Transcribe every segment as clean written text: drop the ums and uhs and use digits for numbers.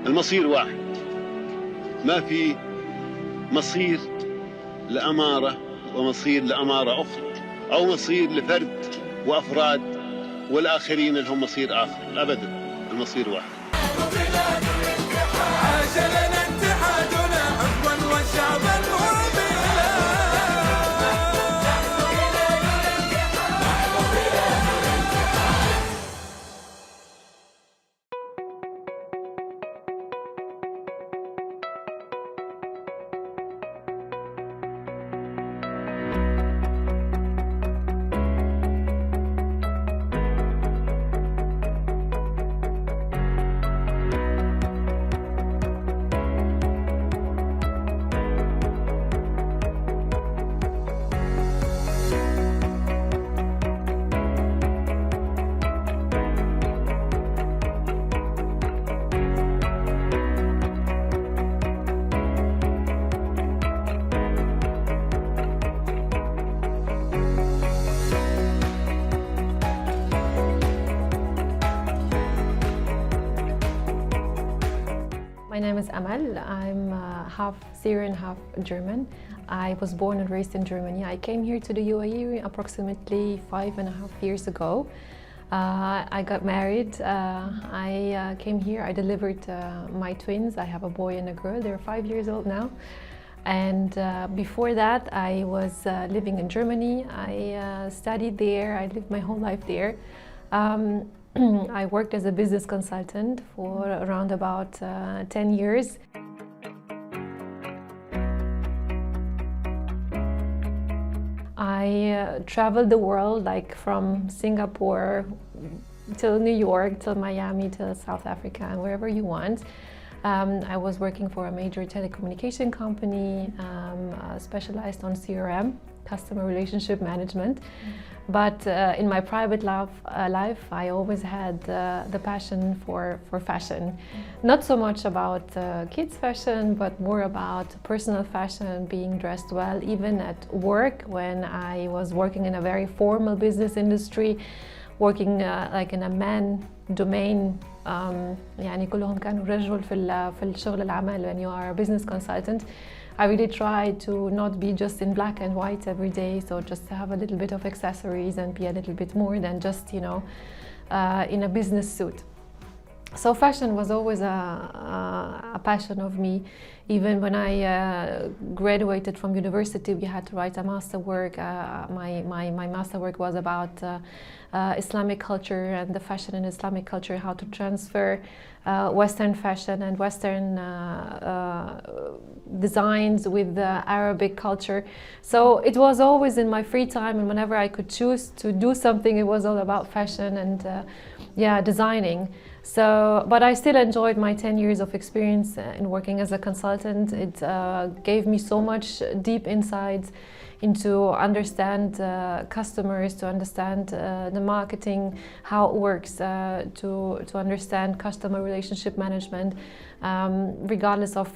المصير واحد، ما في مصير لأمارة ومصير لأمارة أخرى، أو مصير لفرد وأفراد والآخرين اللي هم مصير آخر، أبدا، المصير واحد. My name is Amal. I'm half Syrian, half German. I was born and raised in Germany. I came here to the UAE approximately 5.5 years ago. I got married. I came here. I delivered my twins. I have a boy and a girl. They're 5 years old now. And before that, I was living in Germany. I studied there. I lived my whole life there. I worked as a business consultant for around about 10 years. I traveled the world, like from Singapore till New York, till Miami, till South Africa, and wherever you want. I was working for a major telecommunication company, specialized on CRM, customer relationship management. But in my private life, I always had the passion for fashion. Not so much about kids' fashion, but more about personal fashion, being dressed well, even at work when I was working in a very formal business industry, working like in a man domain. يعني كلهم كانوا رجل في الشغل العمل. When you are a business consultant, I really try to not be just in black and white every day, so just to have a little bit of accessories and be a little bit more than just, you know, in a business suit. So fashion was always a passion of me. Even when I graduated from university, we had to write a master work. My master work was about Islamic culture and the fashion in Islamic culture, how to transfer Western fashion and Western designs with the Arabic culture. So it was always in my free time, and whenever I could choose to do something, it was all about fashion and designing. So, but I still enjoyed my 10 years of experience in working as a consultant. It gave me so much deep insights into understand customers, to understand the marketing, how it works, to understand customer relationship management, regardless of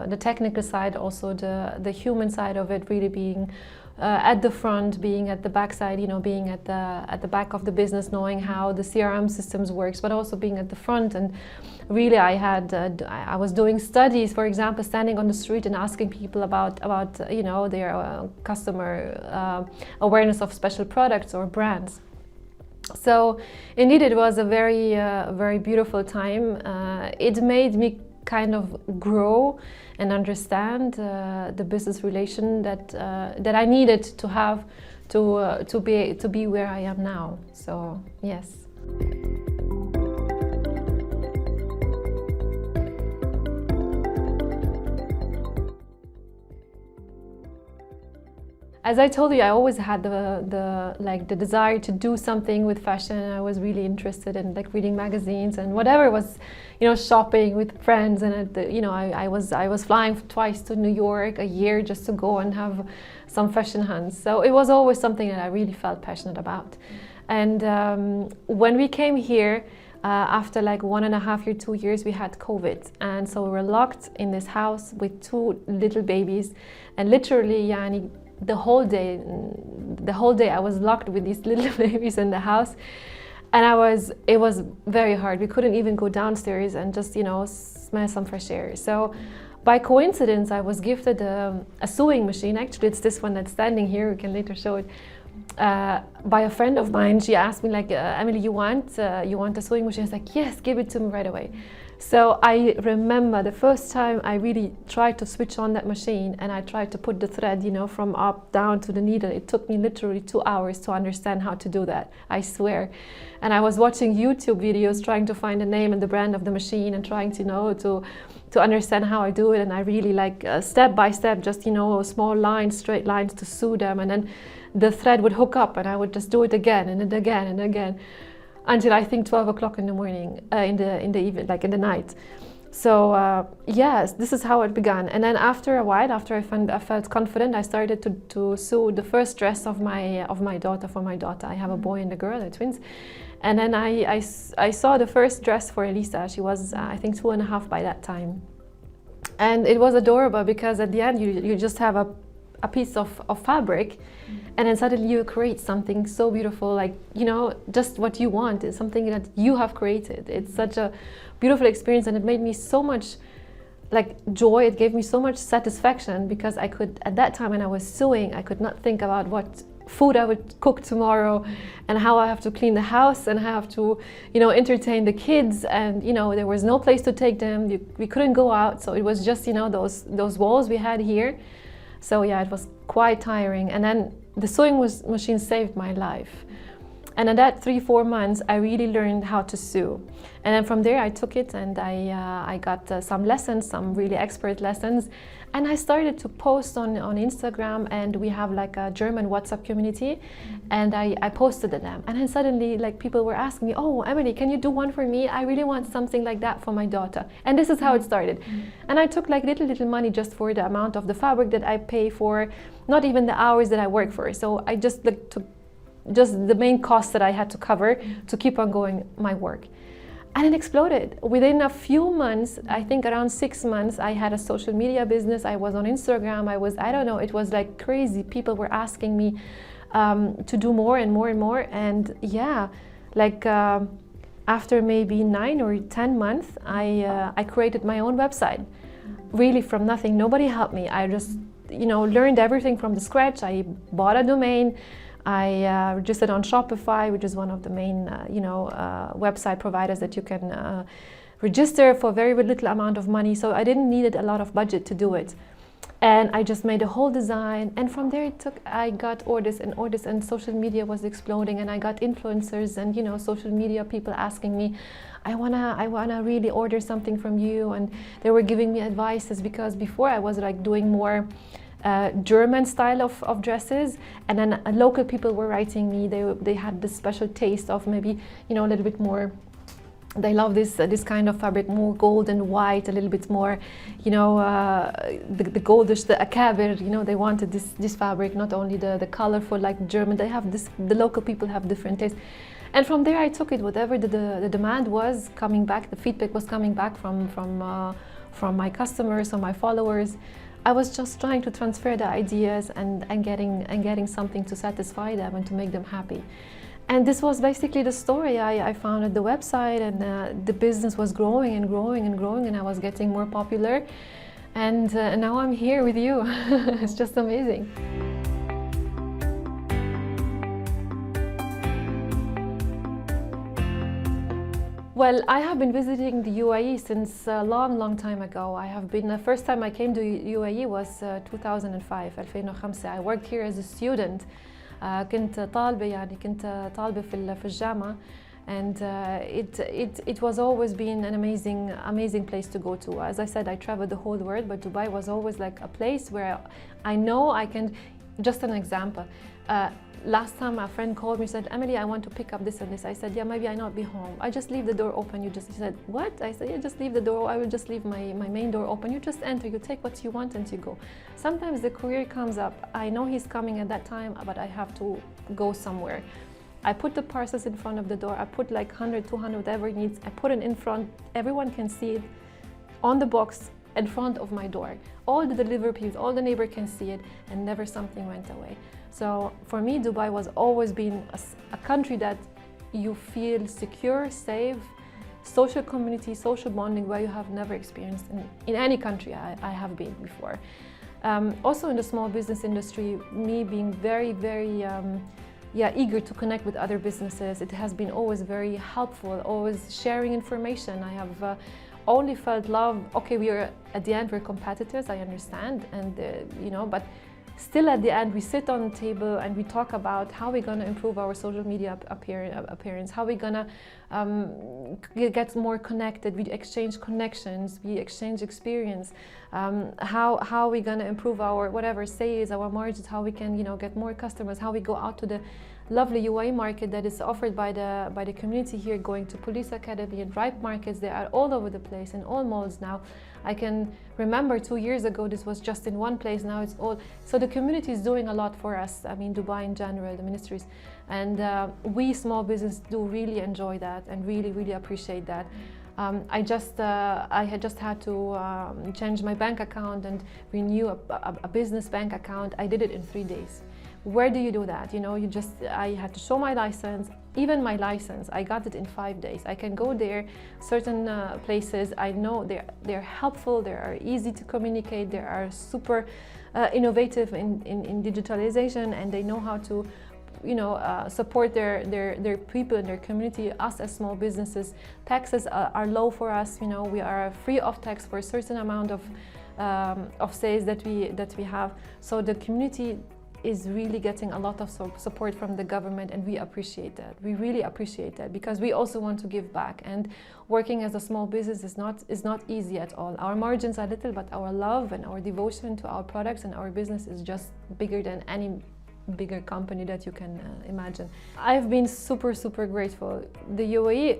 the technical side, also the human side of it, really being at the front, being at the back side, you know, being at the back of the business, knowing how the CRM systems works, but also being at the front. And really, I was doing studies, for example, standing on the street and asking people about you know, their customer awareness of special products or brands. So indeed, it was a very very beautiful time. It made me kind of grow and understand the business relation that I needed to have to be where I am now. So yes. As I told you, I always had the desire to do something with fashion. I was really interested in like reading magazines and whatever was, you know, shopping with friends. And you know, I was flying twice to New York a year just to go and have some fashion hunts. So it was always something that I really felt passionate about. And when we came here, after like 1.5 years, 2 years, we had COVID, and so we were locked in this house with 2 little babies, and literally, yani, the whole day I was locked with these little babies in the house. And it was very hard. We couldn't even go downstairs and just, smell some fresh air. So by coincidence, I was gifted a sewing machine. Actually, it's this one that's standing here. We can later show it. By a friend of mine. She asked me like, Emily, you want a sewing machine? I was like, yes, give it to me right away. So I remember the first time I really tried to switch on that machine, and I tried to put the thread, from up down to the needle. It took me literally 2 hours to understand how to do that, I swear. And I was watching YouTube videos trying to find the name and the brand of the machine and trying to understand how I do it. And I really step by step, just small lines, straight lines to sew them, and then the thread would hook up, and I would just do it again and again and again, until I think 12 o'clock in the morning, in the evening, in the night. So yes, this is how it began. And then after a while, after I felt confident, I started to sew the first dress of my daughter, for my daughter. I have a boy and a girl, they're twins. And then I saw the first dress for Elisa. She was I think 2.5 by that time, and it was adorable because at the end you just have a piece of fabric, and then suddenly you create something so beautiful, just what you want. Is something that you have created. It's such a beautiful experience, and it made me so much joy. It gave me so much satisfaction, because I could, at that time when I was sewing, I could not think about what food I would cook tomorrow, and how I have to clean the house, and how I have to entertain the kids, and there was no place to take them. We couldn't go out, so it was just those walls we had here. So yeah, it was quite tiring. And then the sewing machine saved my life. And in that 3-4 months, I really learned how to sew. And then from there, I took it, and I got some lessons, some really expert lessons. And I started to post on Instagram, and we have a German WhatsApp community, and I posted to them. And then suddenly people were asking me, oh, Emily, can you do one for me? I really want something like that for my daughter. And this is how it started. And I took little money just for the amount of the fabric that I pay for, not even the hours that I work for. So I just took just the main costs that I had to cover to keep on going my work. And it exploded. Within a few months, I think around 6 months, I had a social media business. I was on Instagram. I don't know, it was crazy. People were asking me to do more and more and more. And yeah, after maybe 9 or 10 months, I created my own website, really from nothing. Nobody helped me. I just learned everything from the scratch. I bought a domain. I registered on Shopify, which is one of the main website providers that you can register for very little amount of money. So I didn't need a lot of budget to do it. And I just made a whole design, and from there I got orders, and social media was exploding, and I got influencers and social media people asking me, I wanna really order something from you, and they were giving me advices, because before I was doing more German style of dresses, and then local people were writing me. They had this special taste of maybe a little bit more. They love this kind of fabric, more gold and white, a little bit more, the goldish, the akabir. They wanted this fabric, not only the colorful German. They have this. The local people have different tastes. And from there, I took it. Whatever the demand was coming back, the feedback was coming back from my customers or my followers. I was just trying to transfer the ideas and getting something to satisfy them and to make them happy. And this was basically the story. I founded the website, and the business was growing and growing and growing, and I was getting more popular. And now I'm here with you. It's just amazing. Well, I have been visiting the UAE since a long time ago. I have been, the first time I came to UAE was 2005. I worked here as a student. كنت طالبة في الجامعة, and it was always been an amazing place to go to. As I said, I traveled the whole world, but Dubai was always a place where I know I can. Just an example. Last time a friend called me and said, Emily, I want to pick up this and this. I said, yeah, maybe I not be home. I just leave the door open. He said, what? I said, yeah, just leave the door. I will just leave my main door open. You just enter, you take what you want and you go. Sometimes the courier comes up. I know he's coming at that time, but I have to go somewhere. I put the parcels in front of the door. I put 100, 200, whatever he needs. I put it in front. Everyone can see it on the box in front of my door. All the delivery people, all the neighbor can see it, and never something went away. So for me, Dubai was always been a country that you feel secure, safe, social community, social bonding where you have never experienced in any country I have been before. Also in the small business industry, me being very, very eager to connect with other businesses, it has been always very helpful, always sharing information. I have only felt love. Okay, we are at the end, we're competitors, I understand, and you know, but still at the end we sit on the table and we talk about how we're going to improve our social media appearance, how we're going to get more connected, we exchange connections, we exchange experience, how we're going to improve our whatever sales, our margins, how we can, you know, get more customers, how we go out to the lovely UAE market that is offered by the community here, going to Police Academy and Ripe markets. They are all over the place in all malls now. I can remember 2 years ago this was just in one place, now it's all. So the community is doing a lot for us. I mean, Dubai in general, the ministries, and we small business do really enjoy that and really, really appreciate that. I had just had to change my bank account and renew a business bank account. I did it in 3 days. Where do you do that? You know, I had to show my license. Even my license, I got it in 5 days. I can go there, certain places. I know they're helpful, they are easy to communicate, they are super innovative in digitalization, and they know how to, you know, support their people and their community. Us as small businesses, taxes are low for us. You know, we are free of tax for a certain amount of sales that we have. So the community is really getting a lot of support from the government, and we appreciate that. We really appreciate that, because we also want to give back, and working as a small business is not easy at all. Our margins are little, but our love and our devotion to our products and our business is just bigger than any bigger company that you can imagine. I've been super, super grateful. The UAE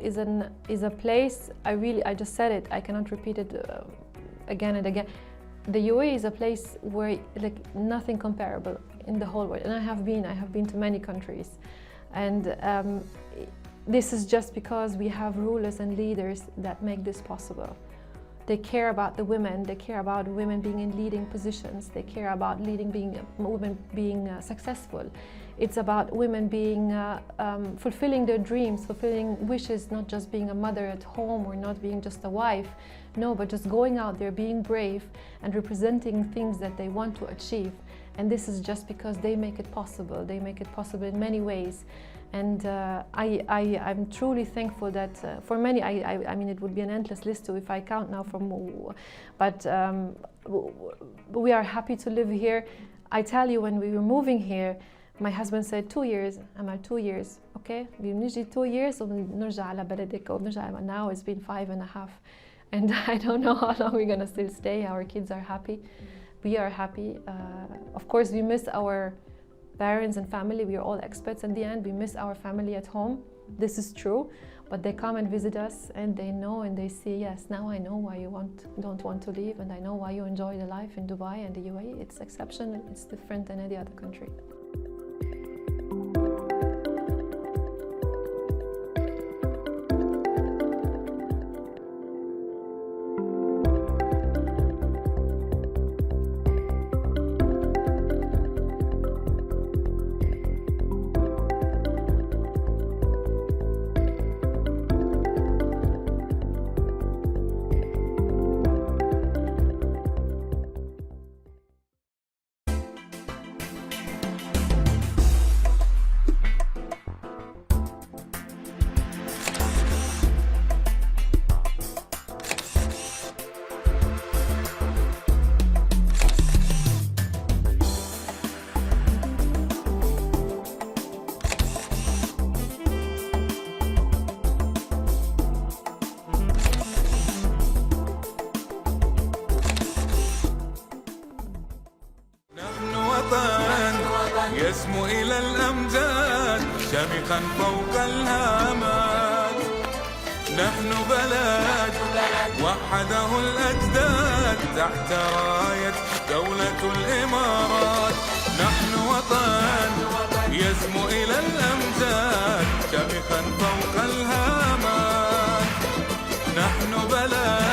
is a place, I just said it, I cannot repeat it again and again. The UAE is a place where like nothing comparable in the whole world, and I have been to many countries, and this is just because we have rulers and leaders that make this possible. They care about the women, they care about women being in leading positions, they care about women being successful. It's about women being fulfilling their dreams, fulfilling wishes, not just being a mother at home or not being just a wife, no, but just going out there, being brave and representing things that they want to achieve. And this is just because they make it possible. They make it possible in many ways. And I'm truly thankful that for many, I mean, it would be an endless list too if I count now but we are happy to live here. I tell you, when we were moving here, my husband said 2 years. I'm at 2 years, okay? بنجي 2 years وبنرجع على بلدك وبنرجع. Now it's been 5.5, and I don't know how long we're gonna still stay. Our kids are happy, we are happy. Of course, we miss our parents and family. We are all expats at the end. We miss our family at home. This is true, but they come and visit us, and they know and they see, yes, now I know why you don't want to leave, and I know why you enjoy the life in Dubai and the UAE. It's exceptional. It's different than any other country. يسمو إلى الأمجاد شامخا فوق الهامات. نحن بلد وحده الأجداد تحت راية دولة الإمارات. نحن وطن يسمو إلى الأمجاد شامخا فوق الهامات. نحن بلد